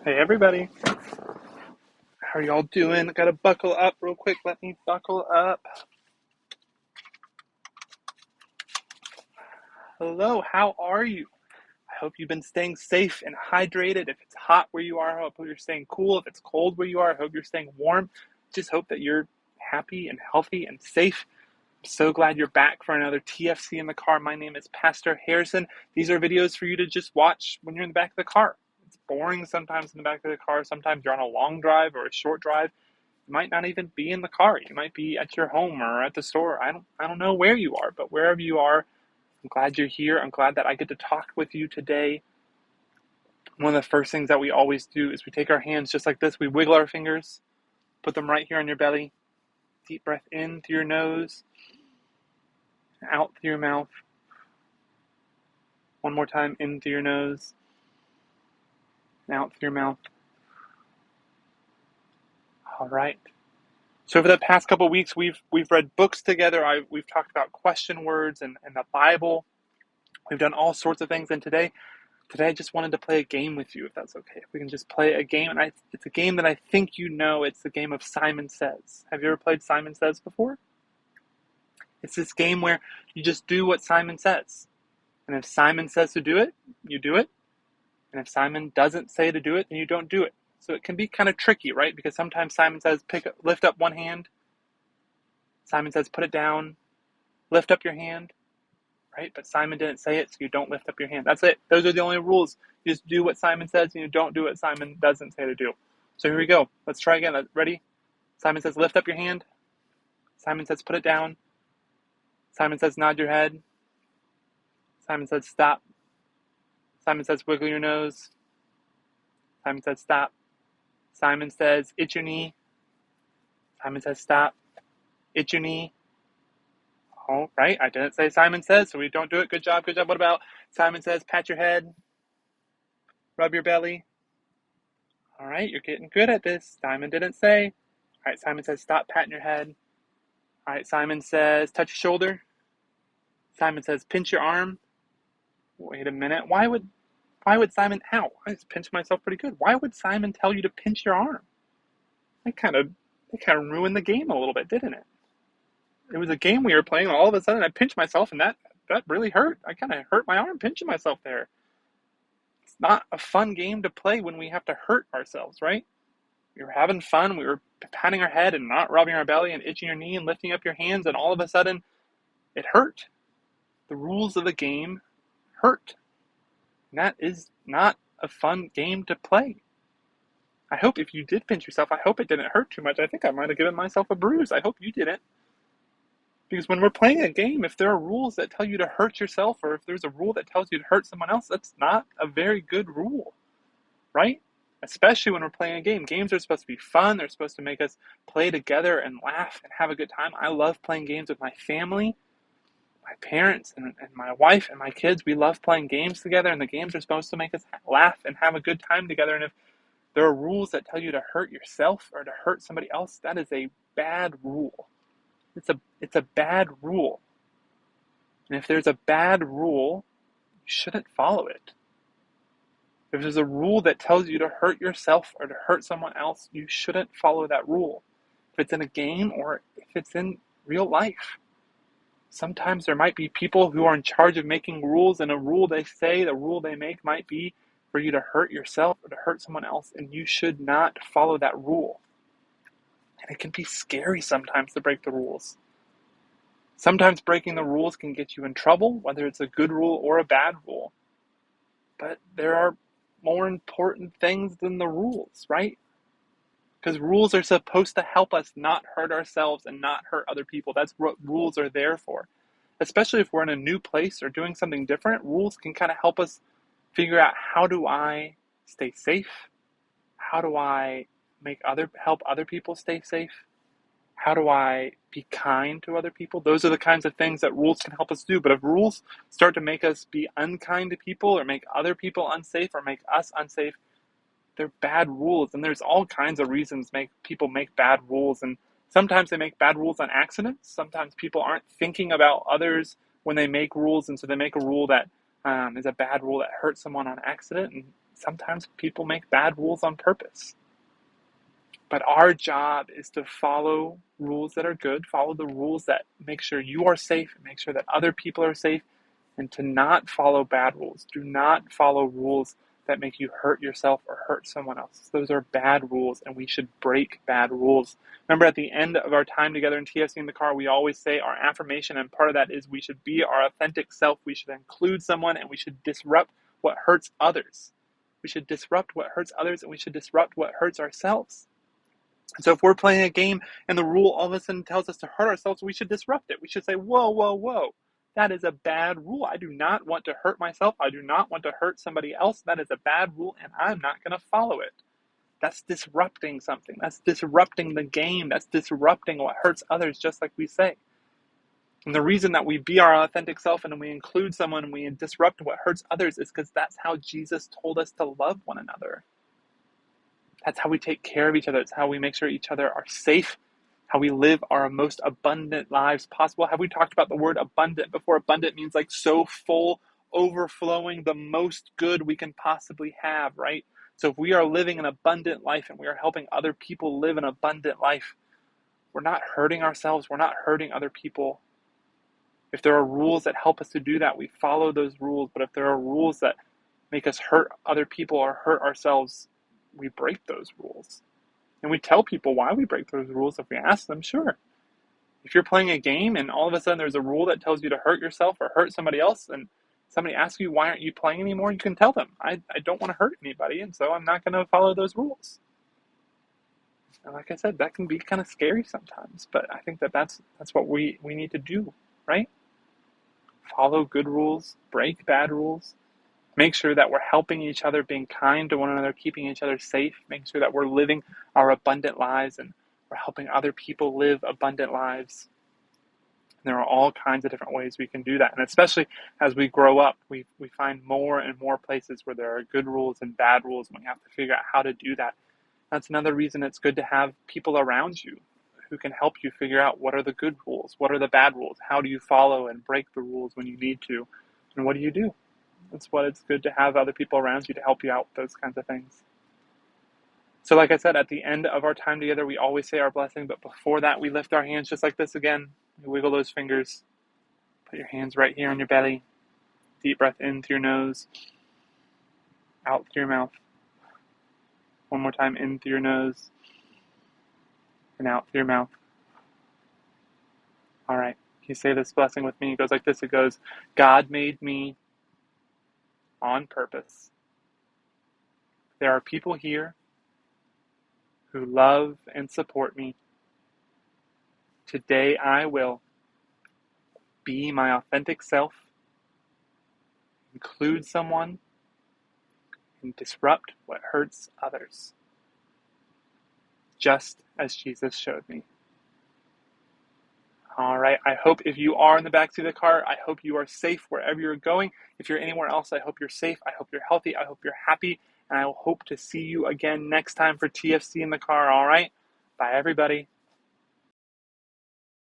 Hey everybody, how are y'all doing? Gotta buckle up real quick. Let me buckle up. Hello, how are you? I hope you've been staying safe and hydrated. If it's hot where you are, I hope you're staying cool. If it's cold where you are, I hope you're staying warm. Just hope that you're happy and healthy and safe. I'm so glad you're back for another TFC in the car. My name is Pastor Harrison. These are videos for you to just watch when you're in the back of the car. It's boring sometimes in the back of the car. Sometimes you're on a long drive or a short drive. You might not even be in the car. You might be at your home or at the store. I don't know where you are, but wherever you are, I'm glad you're here. I'm glad that I get to talk with you today. One of the first things that we always do is we take our hands just like this. We wiggle our fingers, put them right here on your belly. Deep breath in through your nose, out through your mouth. One more time, in through your nose, and out through your mouth. All right. So over the past couple of weeks, we've read books together. We've talked about question words and the Bible. We've done all sorts of things, and today I just wanted to play a game with you, if that's okay. If we can just play a game, and it's a game that I think you know. It's the game of Simon Says. Have you ever played Simon Says before? It's this game where you just do what Simon says. And if Simon says to do it, you do it. And if Simon doesn't say to do it, then you don't do it. So it can be kind of tricky, right? Because sometimes Simon says, lift up one hand. Simon says, put it down. Lift up your hand. Right? But Simon didn't say it, so you don't lift up your hand. That's it. Those are the only rules. You just do what Simon says, and you don't do what Simon doesn't say to do. So here we go. Let's try again. Ready? Simon says, lift up your hand. Simon says, put it down. Simon says, nod your head. Simon says, stop. Simon says, wiggle your nose. Simon says, stop. Simon says, itch your knee. Simon says, stop. Itch your knee. All right. I didn't say Simon says, so we don't do it. Good job. Good job. What about Simon says, pat your head. Rub your belly. All right. You're getting good at this. Simon didn't say. All right. Simon says, stop patting your head. All right. Simon says, touch your shoulder. Simon says, pinch your arm. Wait a minute. Why would Simon, ow, I just pinched myself pretty good. Why would Simon tell you to pinch your arm? That kind of ruined the game a little bit, didn't it? It was a game we were playing, and all of a sudden I pinched myself, and that really hurt. I kind of hurt my arm pinching myself there. It's not a fun game to play when we have to hurt ourselves, right? We were having fun. We were patting our head and not rubbing our belly and itching your knee and lifting up your hands, and all of a sudden it hurt. The rules of the game hurt. And that is not a fun game to play. I hope if you did pinch yourself, I hope it didn't hurt too much. I think I might have given myself a bruise. I hope you didn't. Because when we're playing a game, if there are rules that tell you to hurt yourself, or if there's a rule that tells you to hurt someone else, that's not a very good rule, right? Especially when we're playing a game. Games are supposed to be fun. They're supposed to make us play together and laugh and have a good time. I love playing games with my family, my parents, and my wife and my kids. We love playing games together, and the games are supposed to make us laugh and have a good time together. And if there are rules that tell you to hurt yourself or to hurt somebody else, that is a bad rule. It's a bad rule. And if there's a bad rule, you shouldn't follow it. If there's a rule that tells you to hurt yourself or to hurt someone else, you shouldn't follow that rule. If it's in a game or if it's in real life. Sometimes there might be people who are in charge of making rules, and a rule they say, the rule they make might be for you to hurt yourself or to hurt someone else, and you should not follow that rule. And it can be scary sometimes to break the rules. Sometimes breaking the rules can get you in trouble, whether it's a good rule or a bad rule. But there are more important things than the rules, right? Because rules are supposed to help us not hurt ourselves and not hurt other people. That's what rules are there for. Especially if we're in a new place or doing something different, rules can kind of help us figure out, how do I stay safe? How do I help other people stay safe? How do I be kind to other people? Those are the kinds of things that rules can help us do. But if rules start to make us be unkind to people or make other people unsafe or make us unsafe, they're bad rules. And there's all kinds of reasons people make bad rules. And sometimes they make bad rules on accident. Sometimes people aren't thinking about others when they make rules. And so they make a rule that is a bad rule that hurts someone on accident. And sometimes people make bad rules on purpose. But our job is to follow rules that are good, follow the rules that make sure you are safe, and make sure that other people are safe, and to not follow bad rules. Do not follow rules that make you hurt yourself or hurt someone else. Those are bad rules, and we should break bad rules. Remember, at the end of our time together in TFC in the car, we always say our affirmation, and part of that is we should be our authentic self. We should include someone, and we should disrupt what hurts others. We should disrupt what hurts others, and we should disrupt what hurts ourselves. So if we're playing a game and the rule all of a sudden tells us to hurt ourselves, we should disrupt it. We should say, whoa, whoa, whoa. That is a bad rule. I do not want to hurt myself. I do not want to hurt somebody else. That is a bad rule, and I'm not going to follow it. That's disrupting something. That's disrupting the game. That's disrupting what hurts others, just like we say. And the reason that we be our authentic self and we include someone and we disrupt what hurts others is because that's how Jesus told us to love one another. That's how we take care of each other. It's how we make sure each other are safe, how we live our most abundant lives possible. Have we talked about the word abundant before? Abundant means like so full, overflowing, the most good we can possibly have, right? So if we are living an abundant life and we are helping other people live an abundant life, we're not hurting ourselves. We're not hurting other people. If there are rules that help us to do that, we follow those rules. But if there are rules that make us hurt other people or hurt ourselves, we break those rules. And we tell people why we break those rules if we ask them, sure. If you're playing a game and all of a sudden there's a rule that tells you to hurt yourself or hurt somebody else, and somebody asks you, why aren't you playing anymore? You can tell them, I don't want to hurt anybody, and so I'm not going to follow those rules. And like I said, that can be kind of scary sometimes, but I think that's what we need to do, right? Follow good rules, break bad rules. Make sure that we're helping each other, being kind to one another, keeping each other safe, making sure that we're living our abundant lives and we're helping other people live abundant lives. And there are all kinds of different ways we can do that. And especially as we grow up, we find more and more places where there are good rules and bad rules, and we have to figure out how to do that. That's another reason it's good to have people around you who can help you figure out what are the good rules, what are the bad rules, how do you follow and break the rules when you need to, and what do you do? That's what it's good to have other people around you to help you out with those kinds of things. So like I said, at the end of our time together, we always say our blessing, but before that, we lift our hands just like this again. You wiggle those fingers. Put your hands right here on your belly. Deep breath in through your nose, out through your mouth. One more time, in through your nose, and out through your mouth. All right, you say this blessing with me. It goes like this. It goes, God made me on purpose. There are people here who love and support me. Today I will be my authentic self, include someone, and disrupt what hurts others, just as Jesus showed me. All right, I hope if you are in the backseat of the car, I hope you are safe wherever you're going. If you're anywhere else, I hope you're safe. I hope you're healthy. I hope you're happy. And I will hope to see you again next time for TFC in the car, all right? Bye, everybody.